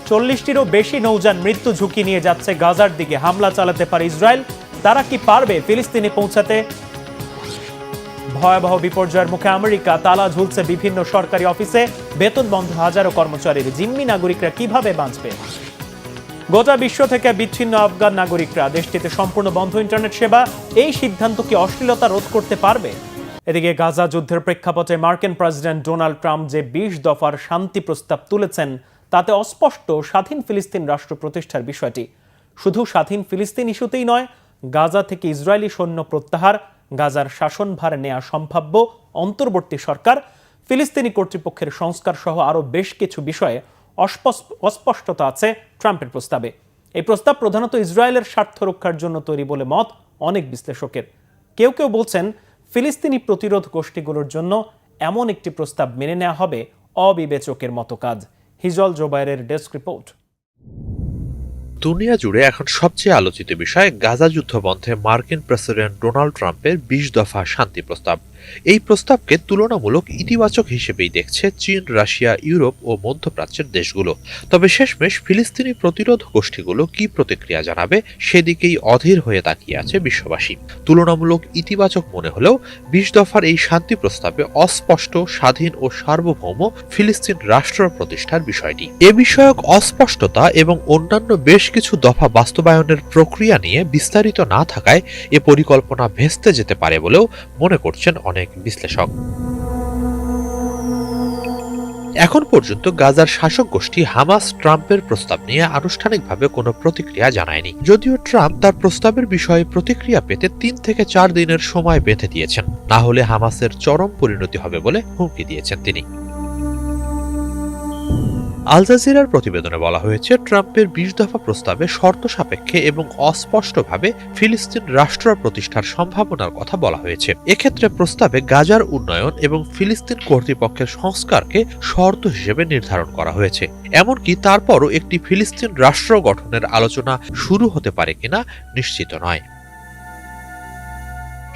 40টিরও বেশি নৌযান মৃত্যু ঝুঁকি নিয়ে যাচ্ছে গাজার দিকে। হামলা চালাতে পারে ইসরায়েল। তারা কি পারবে ফিলিস্তিনে পৌঁছাতে? ভয়াবহ বিপর্যয়ের মুখে আমেরিকা। তালা ঝুলছে বিভিন্ন সরকারি অফিসে। বেতন বন্ধ হাজারো কর্মচারীর। জিম্মি নাগরিকরা কিভাবে বাঁচবে? গোটা বিশ্ব থেকে বিচ্ছিন্ন আফগান নাগরিকরা। দেশটিতে সম্পূর্ণ বন্ধ ইন্টারনেট সেবা। এই সিদ্ধান্ত কি অশ্লীলতা রোধ করতে পারবে? এদিকে গাজা যুদ্ধের প্রেক্ষাপটে মার্কিন প্রেসিডেন্ট ডোনাল্ড ট্রাম্প যে 20 দফার শান্তি প্রস্তাব তুলেছেন, তাতে অস্পষ্ট স্বাধীন ফিলিস্তিন রাষ্ট্র প্রতিষ্ঠার বিষয়টি। শুধু স্বাধীন ফিলিস্তিন ইস্যুতেই নয়, গাজা থেকে ইসরায়েলি সৈন্য প্রত্যাহার, গাজার শাসনভার নেয়া সম্ভাব্য অন্তর্বর্তী সরকার, ফিলিস্তিনি কর্তৃপক্ষের সংস্কার সহ আরও বেশ কিছু বিষয়ে অস্পষ্টতা আছে ট্রাম্পের প্রস্তাবে। এই প্রস্তাব প্রধানত ইসরায়েলের স্বার্থ রক্ষার জন্য তৈরি বলে মত অনেক বিশ্লেষকের। কেউ কেউ বলছেন ফিলিস্তিনি প্রতিরোধ গোষ্ঠীগুলোর জন্য এমন একটি প্রস্তাব মেনে নেওয়া হবে অবিবেচকের মতো কাজ। হিজল জোবায়েরের ডেস্ক রিপোর্ট। দুনিয়া জুড়ে এখন সবচেয়ে আলোচিত বিষয় গাজা যুদ্ধ বন্ধে মার্কিন প্রেসিডেন্ট ডোনাল্ড ট্রাম্পের 20 দফা শান্তি প্রস্তাব। এই প্রস্তাবকে তুলনামূলক ইতিবাচক হিসেবেই দেখছে চীন, রাশিয়া, ইউরোপ ও মধ্যপ্রাচ্যের দেশগুলো। তবে শেষমেশ ফিলিস্তিনি প্রতিরোধ গোষ্ঠীগুলো কি প্রতিক্রিয়া জানাবে সেদিকেই অধীর হয়ে তাকিয়ে আছে বিশ্ববাসী। তুলনামূলক ইতিবাচক মনে হলেও 20 দফার এই শান্তি প্রস্তাবে অস্পষ্ট স্বাধীন ও সার্বভৌম ফিলিস্তিন রাষ্ট্র প্রতিষ্ঠার বিষয়টি। এ বিষয়ক অস্পষ্টতা এবং অন্যান্য বেশ কিছু দফা বাস্তবায়নের প্রক্রিয়া নিয়ে বিস্তারিত না থাকায় এ পরিকল্পনা ভেস্তে যেতে পারে বলেও মনে করছেন অনেক বিশ্লেষক। এখন পর্যন্ত গাজার শাসক গোষ্ঠী হামাস ট্রাম্পের প্রস্তাব নিয়ে আনুষ্ঠানিকভাবে কোনো প্রতিক্রিয়া জানায়নি। যদিও ট্রাম্প তার প্রস্তাবের বিষয়ে প্রতিক্রিয়া পেতে 3 থেকে 4 দিনের সময় বেঁধে দিয়েছেন, না হলে হামাসের চরম পরিণতি হবে বলে হুমকি দিয়েছেন তিনি। আল জাজিরার প্রতিবেদনে বলা হয়েছে, ট্রাম্পের 20 দফা প্রস্তাবে শর্ত সাপেক্ষে এবং অস্পষ্টভাবে ফিলিস্তিন রাষ্ট্র প্রতিষ্ঠার সম্ভাবনার কথা বলা হয়েছে। এক্ষেত্রে প্রস্তাবে গাজার উন্নয়ন এবং ফিলিস্তিন কর্তৃপক্ষের সংস্কারকে শর্ত হিসেবে নির্ধারণ করা হয়েছে। এমনকি তারপরও একটি ফিলিস্তিন রাষ্ট্র গঠনের আলোচনা শুরু হতে পারে কিনা নিশ্চিত নয়।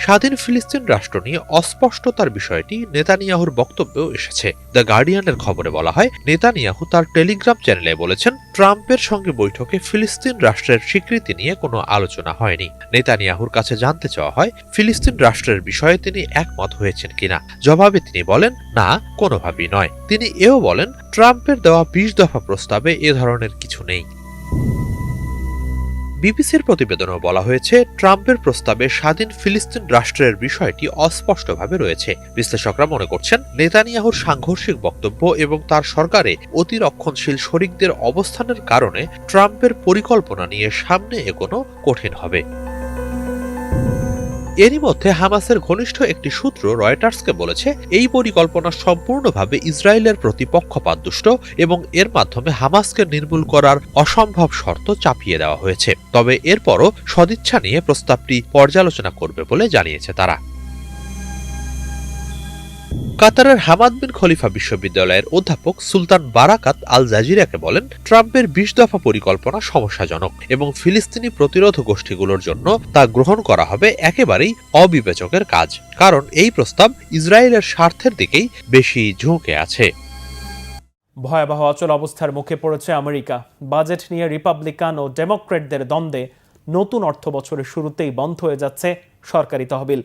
স্বাধীন ফিলিস্তিন রাষ্ট্র নিয়ে অস্পষ্টতার বিষয়টি নেতানিয়াহুর বক্তব্যেও এসেছে। দ্য গার্ডিয়ানের খবরে বলা হয়, নেতানিয়াহু তার টেলিগ্রাম চ্যানেলে বলেছেন, ট্রাম্পের সঙ্গে বৈঠকে ফিলিস্তিন রাষ্ট্রের স্বীকৃতি নিয়ে কোনো আলোচনা হয়নি। নেতানিয়াহুর কাছে জানতে চাওয়া হয় ফিলিস্তিন রাষ্ট্রের বিষয়ে তিনি একমত হয়েছেন কিনা। জবাবে তিনি বলেন, না, কোনোভাবেই নয়। তিনি এও বলেন, ট্রাম্পের দেওয়া 20 দফা প্রস্তাবে এ ধরনের কিছু নেই। বিবিসির প্রতিবেদনেও বলা হয়েছে, ট্রাম্পের প্রস্তাবে স্বাধীন ফিলিস্তিন রাষ্ট্রের বিষয়টি অস্পষ্টভাবে রয়েছে। বিশ্লেষকরা মনে করছেন, নেতানিয়াহুর সাংঘর্ষিক বক্তব্য এবং তার সরকারে অতিরক্ষণশীল শরিকদের অবস্থানের কারণে ট্রাম্পের পরিকল্পনা নিয়ে সামনে এগোনো কঠিন হবে। এরই মধ্যে হামাসের ঘনিষ্ঠ একটি সূত্র রয়টার্সকে বলেছে, এই পরিকল্পনা সম্পূর্ণভাবে ইসরায়েলের প্রতি পক্ষপাতদুষ্ট এবং এর মাধ্যমে হামাসকে নির্মূল করার অসম্ভব শর্ত চাপিয়ে দেওয়া হয়েছে। তবে এরপরও সদিচ্ছা নিয়ে প্রস্তাবটি পর্যালোচনা করবে বলে জানিয়েছে তারা। কাতারের হামাদ বিন খলিফা বিশ্ববিদ্যালয়ের অধ্যাপক সুলতান বারাকাত আল জাজিরাকে বলেন, ট্রাম্পের 20 দফা পরিকল্পনা সমস্যাজনক এবং ফিলিস্তিনি প্রতিরোধ গোষ্ঠীগুলোর জন্য তা গ্রহণ করা হবে একেবারেই অবিবেচকের কাজ, কারণ এই প্রস্তাব ইসরায়েলের স্বার্থের দিকেই বেশি ঝুঁকে আছে। ভয়াবহ অচল অবস্থার মুখে পড়েছে আমেরিকা। বাজেট নিয়ে রিপাবলিকান ও ডেমোক্রেটদের দ্বন্দ্বে নতুন অর্থ বছরের শুরুতেই বন্ধ হয়ে যাচ্ছে সরকারি তহবিল।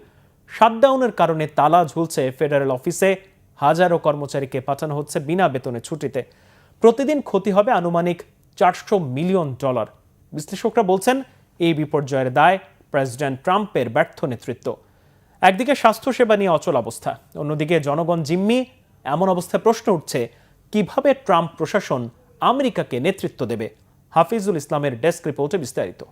শাটডাউনের কারণে তালা ঝুলছে ফেডারেল অফিসে। হাজারো কর্মচারীকে পাঠানো হচ্ছে বিনা বেতনে ছুটিতে। প্রতিদিন ক্ষতি হবে আনুমানিক $400 মিলিয়ন। বিশ্লেষকরা বলছেন, এই বিপর্যয়ের দায় প্রেসিডেন্ট ট্রাম্পের ব্যর্থ নেতৃত্ব। একদিকে স্বাস্থ্যসেবা নিয়ে অচল অবস্থা, অন্যদিকে জনগণ জিম্মি। এমন অবস্থায় প্রশ্ন উঠছে, কিভাবে ট্রাম্প প্রশাসন আমেরিকাকে নেতৃত্ব দেবে? হাফিজুল ইসলামের ডেস্ক রিপোর্টে বিস্তারিত।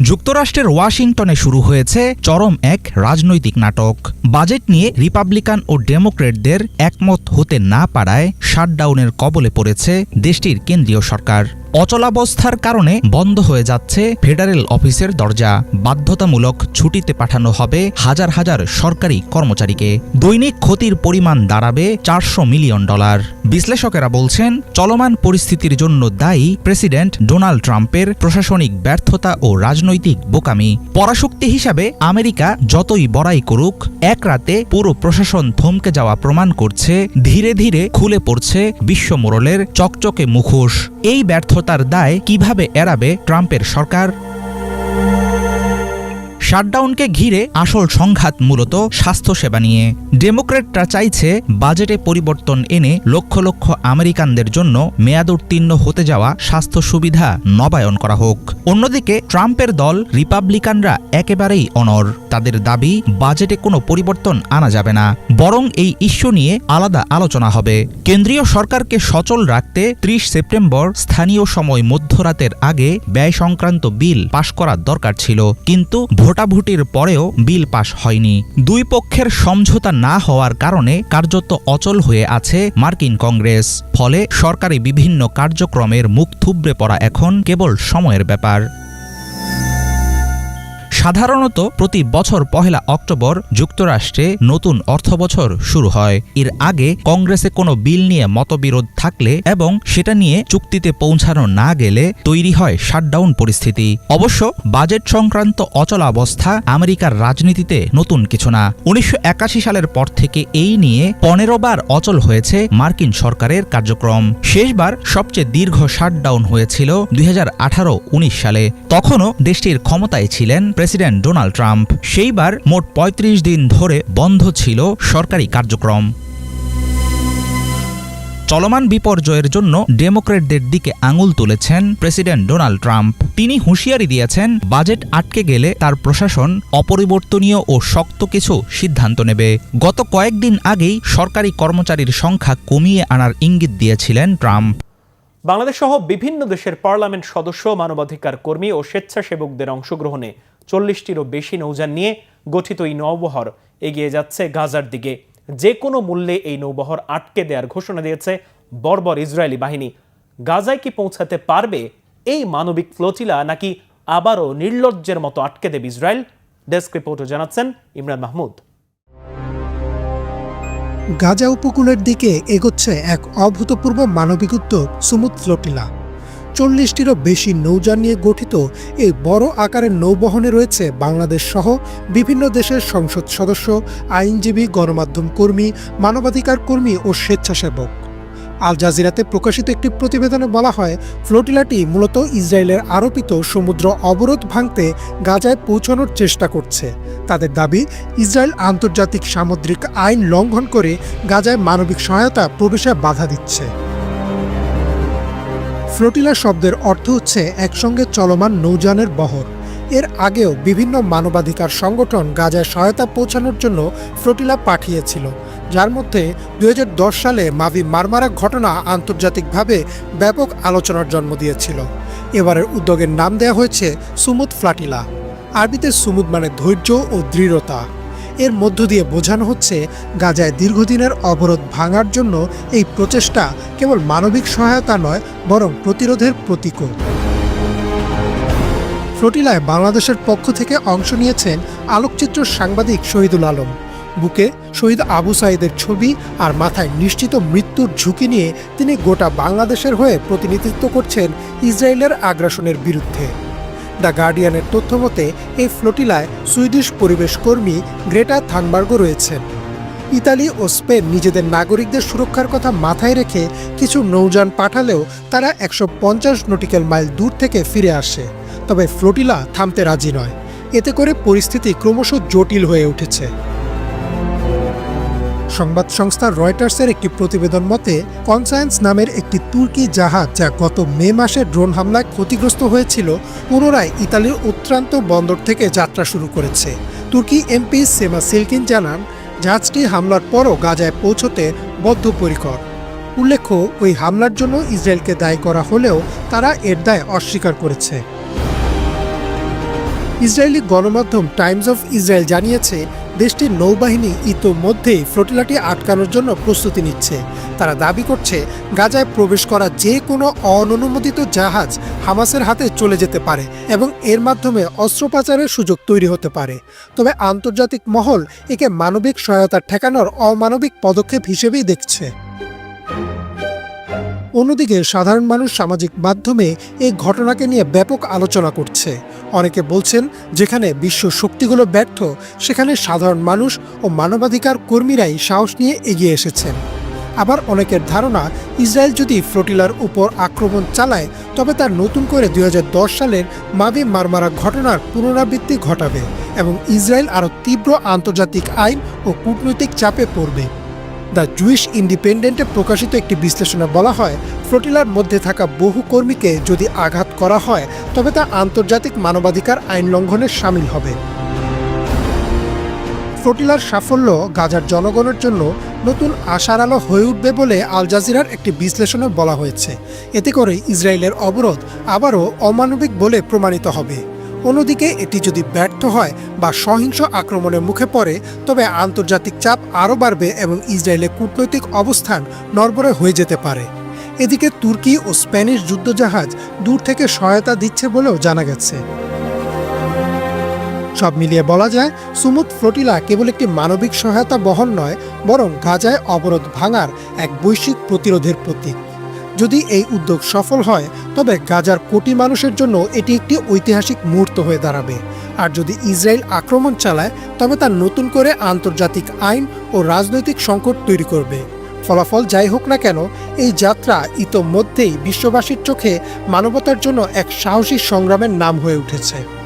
যুক্তরাষ্ট্রের ওয়াশিংটনে শুরু হয়েছে চরম এক রাজনৈতিক নাটক। বাজেট নিয়ে রিপাবলিকান ও ডেমোক্রেটদের একমত হতে না পারায় শাটডাউনের কবলে পড়েছে দেশটির কেন্দ্রীয় সরকার। অচলাবস্থার কারণে বন্ধ হয়ে যাচ্ছে ফেডারেল অফিসের দরজা। বাধ্যতামূলক ছুটিতে পাঠানো হবে হাজার হাজার সরকারি কর্মচারীকে। দৈনিক ক্ষতির পরিমাণ দাঁড়াবে $400 মিলিয়ন। বিশ্লেষকেরা বলছেন, চলমান পরিস্থিতির জন্য দায়ী প্রেসিডেন্ট ডোনাল্ড ট্রাম্পের প্রশাসনিক ব্যর্থতা ও রাজনৈতিক বোকামি। পরাশক্তি হিসাবে আমেরিকা যতই বড়াই করুক, এক রাতে পুরো প্রশাসন থমকে যাওয়া প্রমাণ করছে ধীরে ধীরে খুলে পড়ছে বিশ্ব মোড়লের চকচকে মুখোশ। এই ব্যর্থতার দায় কিভাবে এড়াবে ট্রাম্পের সরকার? শাটডাউনকে ঘিরে আসল সংঘাত মূলত স্বাস্থ্যসেবা নিয়ে। ডেমোক্র্যাটরা চাইছে বাজেটে পরিবর্তন এনে লক্ষ লক্ষ আমেরিকানদের জন্য মেয়াদোত্তীর্ণ হতে যাওয়া স্বাস্থ্য সুবিধা নবায়ন করা হোক। অন্যদিকে ট্রাম্পের দল রিপাবলিকানরা একেবারেই অনড়। তাদের দাবি, বাজেটে কোনো পরিবর্তন আনা যাবে না, বরং এই ইস্যু নিয়ে আলাদা আলোচনা হবে। কেন্দ্রীয় সরকারকে সচল রাখতে 30 সেপ্টেম্বর স্থানীয় সময় মধ্যরাতের আগে ব্যয় সংক্রান্ত বিল পাশ করার দরকার ছিল, কিন্তু ভোটাভুটির পরেও বিল পাশ হয়নি। দুই পক্ষের সমঝোতা না হওয়ার কারণে কার্যত অচল হয়ে আছে মার্কিন কংগ্রেস। ফলে সরকারি বিভিন্ন কার্যক্রমের মুখ থুবড়ে পড়া এখন কেবল সময়ের ব্যাপার। সাধারণত প্রতি বছর 1 অক্টোবর যুক্তরাষ্ট্রে নতুন অর্থবছর শুরু হয়। এর আগে কংগ্রেসে কোনো বিল নিয়ে মতবিরোধ থাকলে এবং সেটা নিয়ে চুক্তিতে পৌঁছানো না গেলে তৈরি হয় শাটডাউন পরিস্থিতি। অবশ্য বাজেট সংক্রান্ত অচলাবস্থা আমেরিকার রাজনীতিতে নতুন কিছু না। 1981 সালের পর থেকে এই নিয়ে 15 বার অচল হয়েছে মার্কিন সরকারের কার্যক্রম। শেষবার সবচেয়ে দীর্ঘ শাটডাউন হয়েছিল 2018-19 সালে। তখনও দেশটির ক্ষমতায় ছিলেন প্রেসিডেন্ট ডোনাল্ড ট্রাম্প। সেইবার মোট 35 দিন ধরে বন্ধ ছিল সরকারি কার্যক্রম। চলমান বিপর্যয়ের জন্য ডেমোক্র্যাটদের দিকে আঙুল তুলেছেন প্রেসিডেন্ট ডোনাল্ড ট্রাম্প। তিনি হুঁশিয়ারি দিয়েছেন, বাজেট আটকে গেলে তার প্রশাসন অপরিবর্তনীয় ও শক্ত কিছু সিদ্ধান্ত নেবে। গত কয়েকদিন আগেই সরকারি কর্মচারীর সংখ্যা কমিয়ে আনার ইঙ্গিত দিয়েছিলেন ট্রাম্প। বাংলাদেশ সহ বিভিন্ন দেশের পার্লামেন্ট সদস্য, মানবাধিকার কর্মী ও স্বেচ্ছাসেবকদের অংশগ্রহণে 40টিরও বেশি নৌযান নিয়ে গঠিত এই নৌবহর এগিয়ে যাচ্ছে গাজার দিকে। যে কোনো মূল্যে এই নৌবহর আটকে দেওয়ার ঘোষণা দিয়েছে বর্বর ইসরায়েলি বাহিনী। গাজায় কি পৌঁছাতে পারবে এই মানবিক ফ্লোটিলা, নাকি আবারও নির্লজ্জের মতো আটকে দেবে ইসরায়েল? ডেস্ক রিপোর্টে জানাচ্ছেন ইমরান মাহমুদ। গাজা উপকূলের দিকে এগোচ্ছে এক অভূতপূর্ব মানবিক উদ্যোগ সুমুদ ফ্লোটিলা। 40টিরও বেশি নৌযান নিয়ে গঠিত এই বড় আকারের নৌবহনে রয়েছে বাংলাদেশ সহ বিভিন্ন দেশের সংসদ সদস্য, আইনজীবী, গণমাধ্যম কর্মী, মানবাধিকার কর্মী ও স্বেচ্ছাসেবক। আল জাজিরাতে প্রকাশিত একটি প্রতিবেদনে বলা হয়, ফ্লোটিলাটি মূলত ইসরায়েলের আরোপিত সমুদ্র অবরোধ ভাঙতে গাজায় পৌঁছানোর চেষ্টা করছে। তাদের দাবি, ইসরায়েল আন্তর্জাতিক সামুদ্রিক আইন লঙ্ঘন করে গাজায় মানবিক সহায়তা প্রবেশে বাধা দিচ্ছে। ফ্লোটিলা শব্দের অর্থ হচ্ছে একসঙ্গে চলমান নৌযানের বহর। এর আগেও বিভিন্ন মানবাধিকার সংগঠন গাজায় সহায়তা পৌঁছানোর জন্য ফ্লোটিলা পাঠিয়েছিল, যার মধ্যে 2010 সালে মাভি মারমারা ঘটনা আন্তর্জাতিকভাবে ব্যাপক আলোচনার জন্ম দিয়েছিল। এবারের উদ্যোগের নাম দেওয়া হয়েছে সুমুদ ফ্লোটিলা। আরবিতে সুমুদ মানে ধৈর্য ও দৃঢ়তা। এর মধ্য দিয়ে বোঝানো হচ্ছে, গাজায় দীর্ঘদিনের অবরোধ ভাঙার জন্য এই প্রচেষ্টা কেবল মানবিক সহায়তা নয়, বরং প্রতিরোধের প্রতীকও। ফ্লোটিলায় বাংলাদেশের পক্ষ থেকে অংশ নিয়েছেন আলোকচিত্র সাংবাদিক শহীদুল আলম। বুকে শহীদ আবু সাইদের ছবি আর মাথায় নিশ্চিত মৃত্যুর ঝুঁকি নিয়ে তিনি গোটা বাংলাদেশের হয়ে প্রতিনিধিত্ব করছেন ইসরায়েলের আগ্রাসনের বিরুদ্ধে। দ্য গার্ডিয়ানের তথ্যমতে এই ফ্লোটিলায় সুইডিশ পরিবেশ কর্মী গ্রেটা থানবার্গও রয়েছেন। ইতালি ও স্পেন নিজেদের নাগরিকদের সুরক্ষার কথা মাথায় রেখে কিছু নৌযান পাঠালেও তারা 150 নটিক্যাল মাইল দূর থেকে ফিরে আসে। তবে ফ্লোটিলা থামতে রাজি নয়। এতে করে পরিস্থিতি ক্রমশ জটিল হয়ে উঠেছে। সংবাদ সংস্থা রয়টার্সের একটি প্রতিবেদন মতে, কনসায়েন্স নামের একটি তুর্কি জাহাজ, যা গত মে মাসে ড্রোন হামলায় ক্ষতিগ্রস্ত হয়েছিল, পুনরায় ইতালির উত্রান্ত বন্দর থেকে যাত্রা শুরু করেছে। তুর্কি এমপি সেমা সিলকিন জানান, জাহাজটি হামলার পরও গাজায় পৌঁছতে বদ্ধপরিকর। উল্লেখ্য, ওই হামলার জন্য ইসরায়েলকে দায়ী করা হলেও তারা এর দায় অস্বীকার করেছে। ইসরায়েলি গণমাধ্যম টাইমস অফ ইসরায়েল জানিয়েছে, দেশটির নৌবাহিনী ইতোমধ্যেই ফ্লোটিলাটি আটকানোর জন্য প্রস্তুতি নিচ্ছে। তারা দাবি করছে গাজায় প্রবেশ করা যে কোনো অননুমোদিত জাহাজ হামাসের হাতে চলে যেতে পারে এবং এর মাধ্যমে অস্ত্র পাচারের সুযোগ তৈরি হতে পারে। তবে আন্তর্জাতিক মহল একে মানবিক সহায়তা ঠেকানোর অমানবিক পদক্ষেপ হিসেবেই দেখছে। অন্যদিকে সাধারণ মানুষ সামাজিক মাধ্যমে এই ঘটনাকে নিয়ে ব্যাপক আলোচনা করছে। অনেকে বলছেন যেখানে বিশ্ব শক্তিগুলো ব্যর্থ, সেখানে সাধারণ মানুষ ও মানবাধিকার কর্মীরাই সাহস নিয়ে এগিয়ে এসেছেন। আবার অনেকের ধারণা ইসরায়েল যদি ফ্লোটিলার উপর আক্রমণ চালায় তবে তার নতুন করে 2010 সালের মাবি মারমারা ঘটনার পুনরাবৃত্তি ঘটাবে এবং ইসরায়েল আরও তীব্র আন্তর্জাতিক আইন ও কূটনৈতিক চাপে পড়বে। দ্য জুইশ ইন্ডিপেন্ডেন্টে প্রকাশিত একটি বিশ্লেষণে বলা হয়, ফ্লোটিলার মধ্যে থাকা বহু কর্মীকে যদি আঘাত করা হয় তবে তা আন্তর্জাতিক মানবাধিকার আইন লঙ্ঘনের শামিল হবে। ফ্লোটিলার সাফল্য গাজার জনগণের জন্য নতুন আশার আলো হয়ে উঠবে বলে আল জাজিরার একটি বিশ্লেষণে বলা হয়েছে। এতে করে ইসরায়েলের অবরোধ আবারও অমানবিক বলে প্রমাণিত হবে। অন্যদিকে এটি যদি ব্যর্থ হয় বা সহিংস আক্রমণের মুখে পড়ে তবে আন্তর্জাতিক চাপ আরও বাড়বে এবং ইসরায়েলের কূটনৈতিক অবস্থান নড়বড়ে হয়ে যেতে পারে। এদিকে তুর্কি ও স্প্যানিশ যুদ্ধজাহাজ দূর থেকে সহায়তা দিচ্ছে বলেও জানা গেছে। সব মিলিয়ে বলা যায়, সুমুদ ফ্লোটিলা কেবল একটি মানবিক সহায়তা বহন নয়, বরং গাজায় অবরোধ ভাঙার এক বৈশ্বিক প্রতিরোধের প্রতীক। যদি এই উদ্যোগ সফল হয় তবে গাজার কোটি মানুষের জন্য এটি একটি ঐতিহাসিক মুহূর্ত হয়ে দাঁড়াবে। আর যদি ইসরায়েল আক্রমণ চালায় তবে তা নতুন করে আন্তর্জাতিক আইন ও রাজনৈতিক সংকট তৈরি করবে। ফলাফল যাই হোক না কেন, এই যাত্রা ইতোমধ্যেই বিশ্ববাসীর চোখে মানবতার জন্য এক সাহসী সংগ্রামের নাম হয়ে উঠেছে।